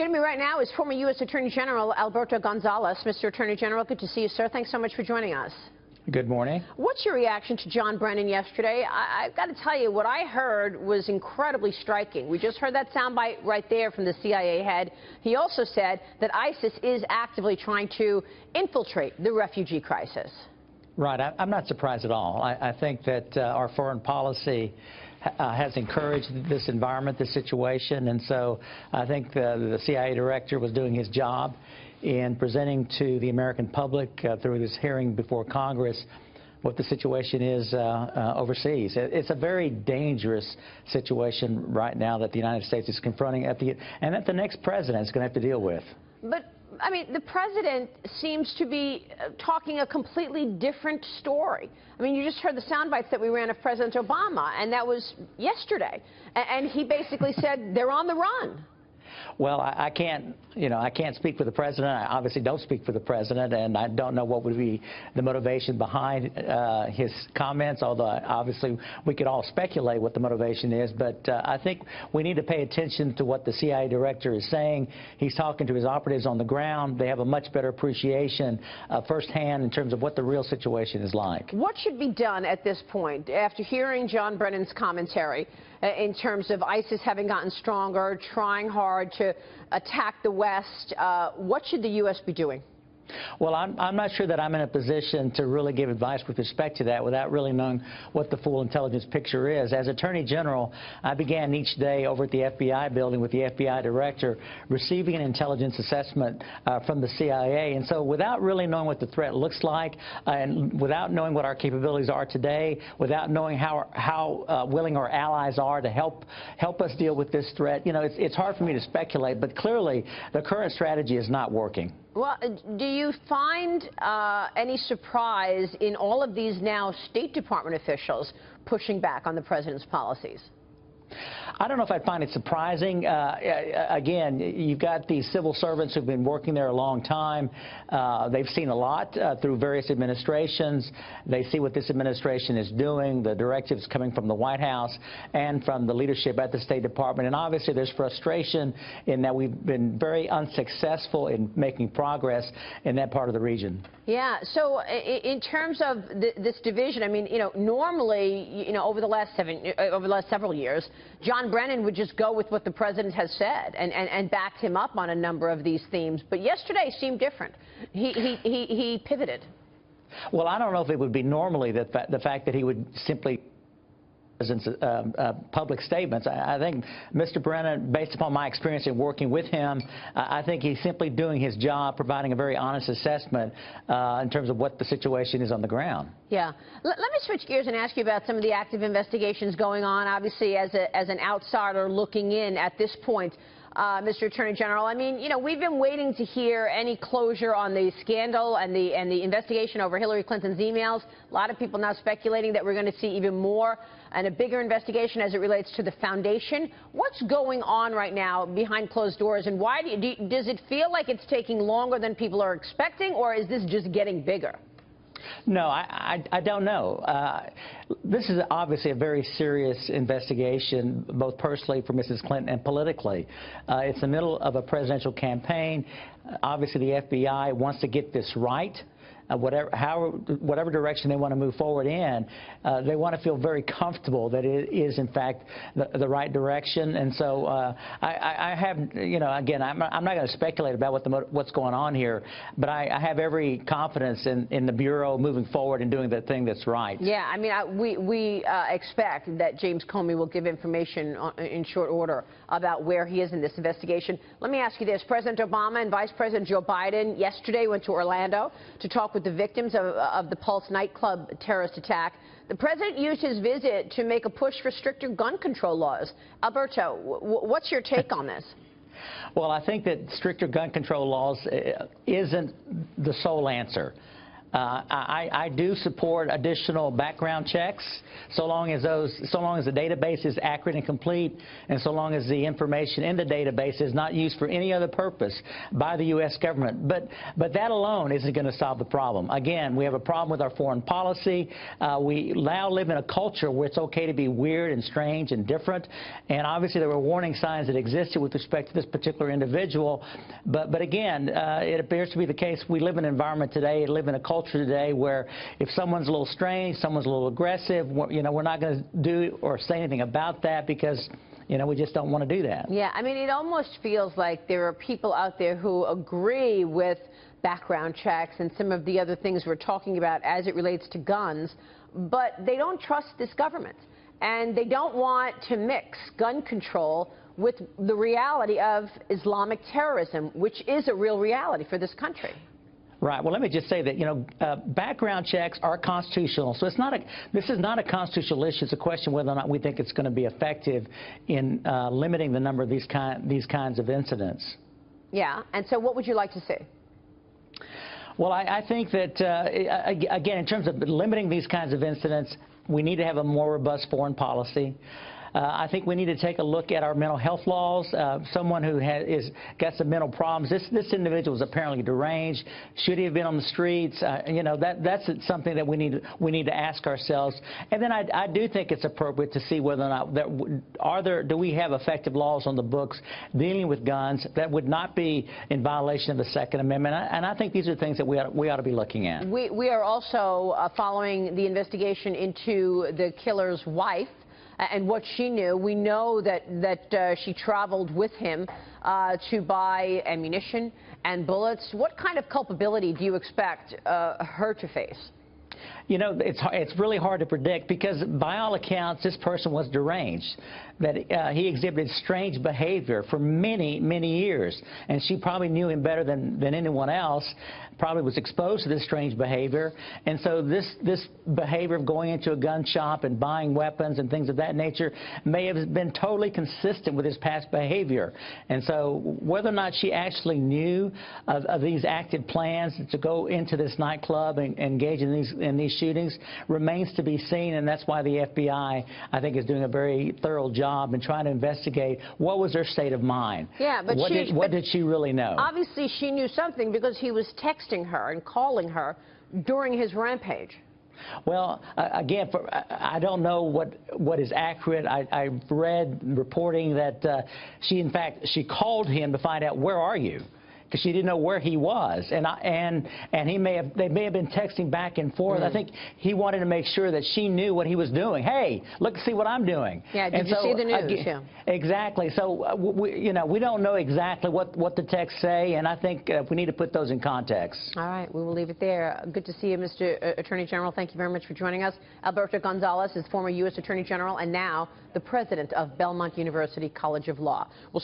Joining me right now is former U.S. Attorney General Alberto Gonzales. Mr. Attorney General, good to see you, sir. Thanks so much for joining us. Good morning. What's your reaction to John Brennan yesterday? I've got to tell you, what I heard was incredibly striking. We just heard that soundbite right there from the CIA head. He also said that ISIS is actively trying to infiltrate the refugee crisis. Right. I'm not surprised at all. I think that our foreign policy has encouraged this environment, this situation, and so I think the CIA director was doing his job in presenting to the American public through this hearing before Congress what the situation is overseas. It's a very dangerous situation right now that the United States is confronting and that the next president is going to have to deal with. But, I mean, the president seems to be talking a completely different story. I mean, you just heard the sound bites that we ran of President Obama, and that was yesterday. And he basically said they're on the run. Well, I can't speak for the president. I obviously don't speak for the president, and I don't know what would be the motivation behind his comments, although obviously we could all speculate what the motivation is. But I think we need to pay attention to what the CIA director is saying. He's talking to his operatives on the ground. They have a much better appreciation firsthand in terms of what the real situation is like. What should be done at this point, after hearing John Brennan's commentary, in terms of ISIS having gotten stronger, trying hard to attack the West? What should the U.S. be doing? Well, I'm not sure that I'm in a position to really give advice with respect to that without really knowing what the full intelligence picture is. As Attorney General, I began each day over at the FBI building with the FBI director receiving an intelligence assessment from the CIA. And so without really knowing what the threat looks like and without knowing what our capabilities are today, without knowing how willing our allies are to help us deal with this threat, you know, it's hard for me to speculate, but clearly the current strategy is not working. Well, do you find any surprise in all of these now State Department officials pushing back on the president's policies? I don't know if I'd find it surprising. Again, you've got these civil servants who've been working there a long time. They've seen a lot through various administrations. They see what this administration is doing, the directives coming from the White House and from the leadership at the State Department. And obviously there's frustration in that we've been very unsuccessful in making progress in that part of the region. Yeah. So in terms of this division, I mean, normally, over the last several years, John Brennan would just go with what the president has said and backed him up on a number of these themes. But yesterday seemed different. He pivoted. Well, I don't know if it would be normally the fact that he would simply public statements. I think Mr. Brennan, based upon my experience in working with him, I think he's simply doing his job, providing a very honest assessment in terms of what the situation is on the ground. Yeah. Let me switch gears and ask you about some of the active investigations going on, obviously as an outsider looking in at this point. Mr. Attorney General, I mean, we've been waiting to hear any closure on the scandal and the investigation over Hillary Clinton's emails. A lot of people now speculating that we're going to see even more and a bigger investigation as it relates to the foundation. What's going on right now behind closed doors, and why does it feel like it's taking longer than people are expecting, or is this just getting bigger? No, I don't know. This is obviously a very serious investigation, both personally for Mrs. Clinton and politically. It's the middle of a presidential campaign. Obviously, the FBI wants to get this right. Whatever direction they want to move forward in, they want to feel very comfortable that it is, in fact, the right direction. And so I have, again, I'm not going to speculate about what's going on here, but I have every confidence in the Bureau moving forward and doing the thing that's right. Yeah, I mean, we expect that James Comey will give information in short order about where he is in this investigation. Let me ask you this. President Obama and Vice President Joe Biden yesterday went to Orlando to talk with the victims of the Pulse nightclub terrorist attack. The president used his visit to make a push for stricter gun control laws. Alberto, what's your take on this? Well, I think that stricter gun control laws isn't the sole answer. I do support additional background checks, so long as the database is accurate and complete, and so long as the information in the database is not used for any other purpose by the U.S. government. But that alone isn't going to solve the problem. Again, we have a problem with our foreign policy. We now live in a culture where it's okay to be weird and strange and different, and obviously there were warning signs that existed with respect to this particular individual. But again, it appears to be the case. We live in an environment today, live in a culture today where if someone's a little strange, someone's a little aggressive, we're not going to do or say anything about that because, we just don't want to do that. Yeah, I mean, it almost feels like there are people out there who agree with background checks and some of the other things we're talking about as it relates to guns, but they don't trust this government. And they don't want to mix gun control with the reality of Islamic terrorism, which is a real reality for this country. Right. Well, let me just say that, background checks are constitutional. So this is not a constitutional issue. It's a question whether or not we think it's going to be effective in limiting the number of these kinds of incidents. Yeah. And so what would you like to see? Well, I think that, again, in terms of limiting these kinds of incidents, we need to have a more robust foreign policy. I think we need to take a look at our mental health laws. Someone who has got some mental problems. This individual is apparently deranged. Should he have been on the streets? That's something that we need to ask ourselves. And then I do think it's appropriate to see whether or not do we have effective laws on the books dealing with guns that would not be in violation of the Second Amendment. And I think these are things that we ought to be looking at. We are also following the investigation into the killer's wife and what she knew. We know that she traveled with him to buy ammunition and bullets. What kind of culpability do you expect her to face? It's really hard to predict because, by all accounts, this person was deranged, that he exhibited strange behavior for many, many years. And she probably knew him better than anyone else, probably was exposed to this strange behavior. And so this behavior of going into a gun shop and buying weapons and things of that nature may have been totally consistent with his past behavior. And so whether or not she actually knew of these active plans to go into this nightclub and engage in these shootings remains to be seen, and that's why the FBI, I think, is doing a very thorough job in trying to investigate what was her state of mind. Yeah, but what did she really know? Obviously, she knew something because he was texting her and calling her during his rampage. Well, again, I don't know what is accurate. I've read reporting that she called him to find out, where are you? Because she didn't know where he was, and they may have been texting back and forth. I think he wanted to make sure that she knew what he was doing. Hey, look, see what I'm doing. Yeah, did you see the news? Yeah. Exactly. So we don't know exactly what the texts say, and I think we need to put those in context. All right, we will leave it there. Good to see you, Mr. Attorney General. Thank you very much for joining us. Alberto Gonzales is former U.S. Attorney General and now the president of Belmont University College of Law. We'll